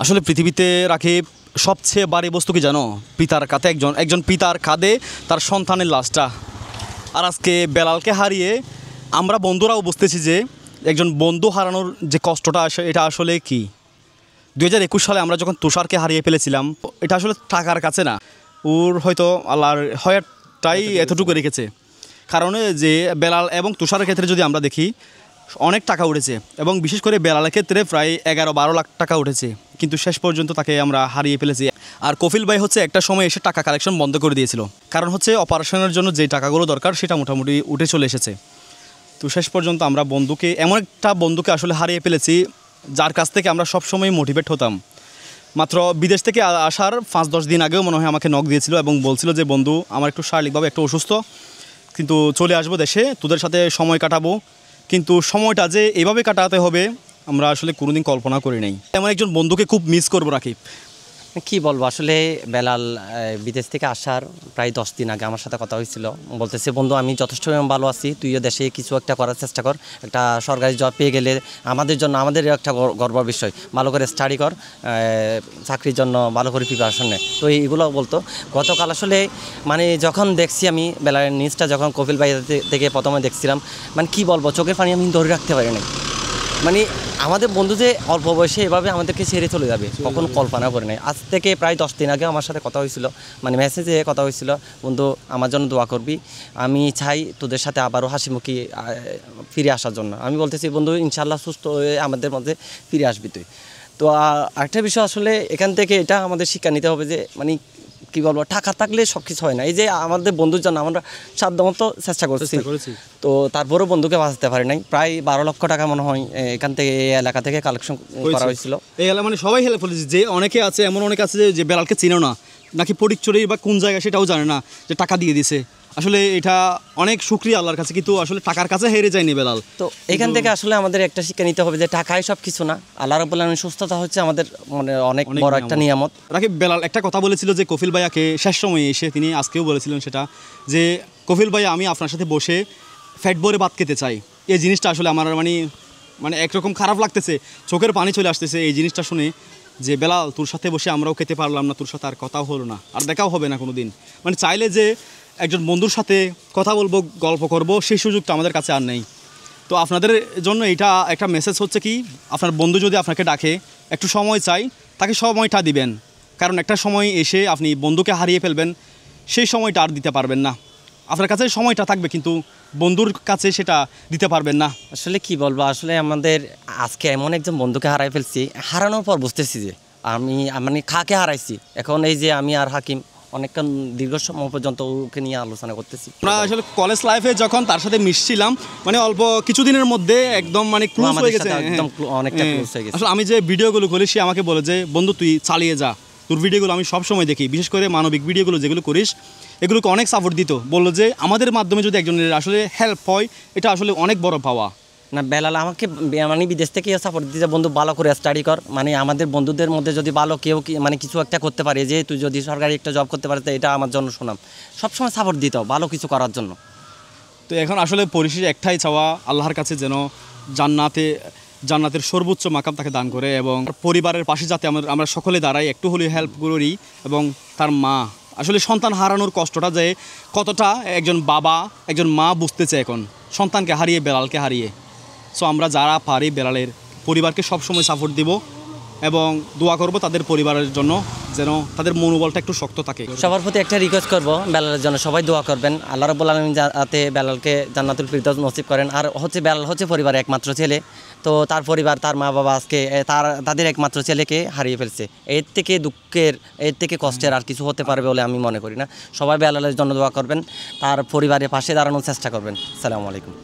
আসলে পৃথিবীতে রাকিব সবচেয়ে ভারী বস্তু কি জানো? পিতার কাঁধে একজন পিতার কাঁধে তার সন্তানের লাশটা। আর আজকে বেলালকে হারিয়ে আমরা বন্ধুরাও বুঝতেছি যে একজন বন্ধু হারানোর যে কষ্টটা এটা আসলে কি। 2021 সালে আমরা যখন তুষারকে হারিয়ে ফেলেছিলাম, এটা আসলে টাকার কাছে না, ওর হয়তো আল্লাহর হয়ারটাই এতটুকু রেখেছে। কারণ যে বেলাল এবং তুষারের ক্ষেত্রে যদি আমরা দেখি, অনেক টাকা উঠেছে এবং বিশেষ করে বেলালের ক্ষেত্রে প্রায় 11-12 লাখ টাকা উঠেছে, কিন্তু শেষ পর্যন্ত তাকে আমরা হারিয়ে ফেলেছি। আর কফিল ভাই হচ্ছে একটা সময় এসে টাকা কালেকশন বন্ধ করে দিয়েছিল, কারণ হচ্ছে অপারেশনের জন্য যে টাকাগুলো দরকার সেটা মোটামুটি উঠে চলে এসেছে। তো শেষ পর্যন্ত আমরা এমন একটা বন্ধুকে আসলে হারিয়ে ফেলেছি, যার কাছ থেকে আমরা সবসময় মোটিভেট হতাম। মাত্র বিদেশ থেকে আসার 5-10 দিন আগেও মনে হয় আমাকে নক দিয়েছিল এবং বলছিল যে বন্ধু, আমার একটু শারীরিকভাবে একটু অসুস্থ, কিন্তু চলে আসবো দেশে, তোদের সাথে সময় কাটাবো। কিন্তু সময়টা যে এভাবে কাটাতে হবে আমরা আসলে কোনোদিন কল্পনা করি নাই। এমন একজন বন্ধুকে খুব মিস করবো রাকিব। কি বলবো, আসলে বেলাল বিদেশ থেকে আসার প্রায় 10 দিন আগে আমার সাথে কথা হয়েছিল। বলতেছে, বন্ধু আমি যথেষ্ট ভালো আছি, তুইও দেশে কিছু একটা করার চেষ্টা কর, একটা সরকারি জব পেয়ে গেলে আমাদের জন্য, আমাদের একটা গর্বের বিষয়, ভালো করে স্টাডি কর, চাকরির জন্য ভালো করে প্রিপারেশন নে। তো এইগুলো বলতো। গতকাল আসলে মানে যখন দেখছি আমি বেলালের নিউজটা, যখন কপিল ভাই থেকে প্রথমে দেখছিলাম, মানে কি বলবো, চোখের পানি আমি ধরে রাখতে পারি নাই। মানে আমাদের বন্ধু যে অল্প বয়সে এভাবে আমাদেরকে ছেড়ে চলে যাবে কখনো কল্পনা করে নাই। আজ থেকে প্রায় 10 দিন আগে আমার সাথে কথা হয়েছিল, মানে মেসেজে কথা হয়েছিল, বন্ধু আমার জন্য দোয়া করবি, আমি চাই তোদের সাথে আবারও হাসিমুখী ফিরে আসার জন্য। আমি বলতেছি, বন্ধু ইনশাল্লাহ সুস্থ হয়ে আমাদের মধ্যে ফিরে আসবি তুই। তো আরেকটা বিষয়, আসলে এখান থেকে এটা আমাদের শিক্ষা নিতে হবে যে মানে কী বলবো, টাকা থাকলে সব কিছু হয় না। এই যে আমাদের বন্ধুর জন্য আমরা সাধ্যমতো চেষ্টা করছি, তো তারপরেও বন্ধুকে বাঁচাতে পারি নাই। প্রায় 12 লক্ষ টাকা মনে হয় এখান থেকে, এই এলাকা থেকে কালেকশন করা হয়েছিল। এই এলাকা মানে সবাই হেল্প করেছে। যে অনেকে আছে, এমন অনেকে আছে যে বেলালকে চিনো না, নাকি ফটিকছড়ি বা কোন জায়গা সেটাও জানে না, যে টাকা দিয়ে দিছে। আসলে এটা অনেক শুকরিয়া আল্লাহর কাছে, কিন্তু আসলে টাকার কাছে হেরে যায়নি বেলাল। তো এখান থেকে আসলে আমাদের একটা শিক্ষা নিতে হবে যে টাকাই সব কিছু না, আল্লাহ রাব্বুল আলামিন সুস্থতা হচ্ছে আমাদের মানে অনেক বড় একটা নিয়ামত। রাকিব, বেলাল একটা কথা বলেছিল যে কফিল ভাইয়াকে শেষ সময়ে এসে, তিনি আজকেও বলেছিলেন সেটা, যে কফিল ভাইয়া আমি আপনার সাথে বসে ফ্যাট ভরে ভাত খেতে চাই। এই জিনিসটা আসলে আমার মানে একরকম খারাপ লাগতেছে, চোখের পানি চলে আসতেছে এই জিনিসটা শুনে, যে বেলাল তোর সাথে বসে আমরাও খেতে পারলাম না, তোর সাথে আর কথাও হলো না, আর দেখাও হবে না কোনো দিন। মানে চাইলে যে একজন বন্ধুর সাথে কথা বলবো, গল্প করব, সেই সুযোগটা আমাদের কাছে আর নেই। তো আপনাদের জন্য এটা একটা মেসেজ হচ্ছে কি, আপনার বন্ধু যদি আপনাকে ডাকে, একটু সময় চাই, তাকে সময়টা দিবেন। কারণ একটা সময় এসে আপনি বন্ধুকে হারিয়ে ফেলবেন, সেই সময়টা আর দিতে পারবেন না। আপনার কাছে সময়টা থাকবে, কিন্তু বন্ধুর কাছে সেটা দিতে পারবেন না। আসলে কি বলবো, আসলে আমাদের আজকে এমন একজন বন্ধুকে হারাই ফেলছি, হারানোর পর বুঝতেছি যে আমি মানে কাকে হারাইছি। এখন এই যে আমি আর হাকিম অনেকক্ষণ দীর্ঘ সময় পর্যন্ত ওকে নিয়ে আলোচনা করতেছি। আমরা আসলে কলেজ লাইফে যখন তার সাথে মিশছিলাম, মানে অল্প কিছুদিনের মধ্যে একদম মানে ক্লোজ হয়ে গেছে, একদম অনেকটা ক্লোজ হয়ে গেছে। আসলে আমি যে ভিডিওগুলো করি, সে আমাকে বলে যে বন্ধু তুই চালিয়ে যা, তোর ভিডিওগুলো আমি সবসময় দেখি, বিশেষ করে মানবিক ভিডিওগুলো যেগুলো করিস, এগুলোকে অনেক সাপোর্ট দিত। বললো যে আমাদের মাধ্যমে যদি একজনের আসলে হেল্প হয়, এটা আসলে অনেক বড় পাওয়া। না, বেলাল আমাকে মানে বিদেশ থেকে সাপোর্ট দিতে, বন্ধু ভালো করে স্টাডি কর, মানে আমাদের বন্ধুদের মধ্যে যদি ভালো কেউ মানে কিছু একটা করতে পারে, যে তুই যদি সরকারি একটা জব করতে পারিস, এটা আমার জন্য শোনাম, সবসময় সাপোর্ট দিত ভালো কিছু করার জন্য। তো এখন আসলে পরিশেষে একটাই চাওয়া, আল্লাহর কাছে যেন জান্নাতের সর্বোচ্চ মাকাম তাকে দান করে, এবং পরিবারের পাশে যাতে আমরা সকলে দাঁড়াই, একটু হলেও হেল্প করি। এবং তার মা, আসলে সন্তান হারানোর কষ্টটা যে কতটা একজন বাবা, একজন মা বুঝতেছে এখন সন্তানকে হারিয়ে, বেলালকে হারিয়ে। সো আমরা যারা পারি বেলালের পরিবারকে সবসময় সাপোর্ট দিব এবং দোয়া করব তাদের পরিবারের জন্য, যেন তাদের মনোবলটা একটু শক্ত থাকে। সবার প্রতি একটা রিকোয়েস্ট করব, বেলালের জন্য সবাই দোয়া করবেন, আল্লাহ রাব্বুল আলামিন যাতে বেলালকে জান্নাতুল ফিরদাউস নসিব করেন। আর হচ্ছে বেলাল হচ্ছে পরিবারের একমাত্র ছেলে, তো তার পরিবার, তার মা বাবা আজকে তাদের একমাত্র ছেলেকে হারিয়ে ফেলছে। এর থেকে দুঃখের, এর থেকে কষ্টের আর কিছু হতে পারবে বলে আমি মনে করি না। সবাই বেলালের জন্য দোয়া করবেন, তার পরিবারের পাশে দাঁড়ানোর চেষ্টা করবেন। আসসালামু আলাইকুম।